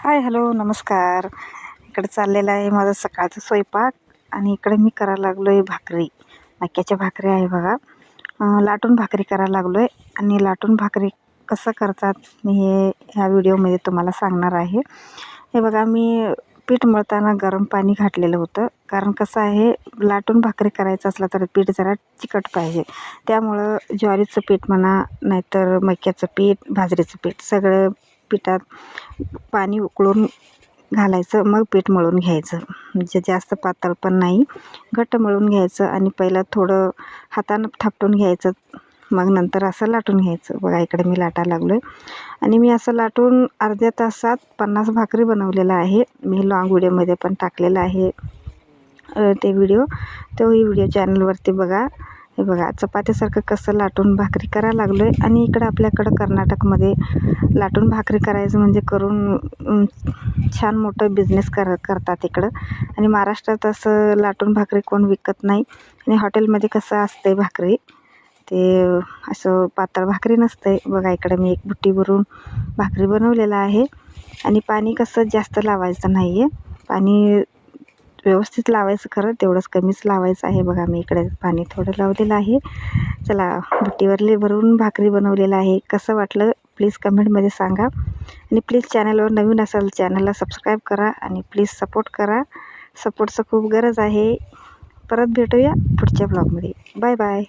Hi hello नमस्कार. इकडे चाललेला आहे माझा सकाळचा स्वयंपाक आणि इकडे मी करायला लागलो आहे भाकरी. मक्याच्या भाकरी आहे बघा. लाटून भाकरी करायला लागलो आहे आणि लाटून भाकरी कसं करतात मी ह्या व्हिडिओमध्ये तुम्हाला सांगणार आहे. हे बघा, मी पीठ मळताना गरम पाणी घातलेलं होतं, कारण कसं आहे लाटून भाकरी करायचं असलं तर पीठ जरा चिकट पाहिजे. त्यामुळं ज्वारीचं पीठ म्हणा, नाहीतर मक्याचं पीठ, बाजरीचं पीठ सगळं पिठात पाणी उकळून घालायचं, मग पीठ मळून घ्यायचं. म्हणजे जास्त पातळ पण नाही, घट्ट मळून घ्यायचं आणि पहिलं थोडं हातानं थापटून घ्यायचं, मग नंतर असं लाटून घ्यायचं. बघा इकडे मी लाटायला लागलो आहे आणि मी असं लाटून अर्ध्या तासात 50 भाकरी बनवलेला आहे. मी लॉंग व्हिडिओमध्ये पण टाकलेला आहे ते व्हिडिओ, तोही व्हिडिओ चॅनलवरती बघा. हे बघा चपातीसारखं कसं लाटून भाकरी करायला लागलो आहे. आणि इकडं आपल्याकडं कर्नाटकमध्ये लाटून भाकरी करायचं म्हणजे करून छान मोठं बिझनेस करतात इकडं. आणि महाराष्ट्रात असं लाटून भाकरी कोण विकत नाही. आणि हॉटेलमध्ये कसं असते भाकरी, ते असं पातळ भाकरी नसते. बघा इकडं मी एक बुट्टी भरून भाकरी बनवलेला आहे. आणि पाणी कसं जास्त लावायचं नाही आहे, पाणी व्यवस्थित लावायचं, खरं तेवढंच कमीच लावायचं आहे. बघा मी इकडे पाणी थोडं लावलेलं आहे. चला, बुट्टीवरले भरून भाकरी बनवलेलं आहे. कसं वाटलं प्लीज कमेंटमध्ये सांगा. आणि प्लीज चॅनलवर नवीन असाल चॅनलला सबस्क्राईब करा आणि प्लीज सपोर्ट करा. सपोर्टचं खूप गरज आहे. परत भेटूया पुढच्या ब्लॉगमध्ये. Bye bye.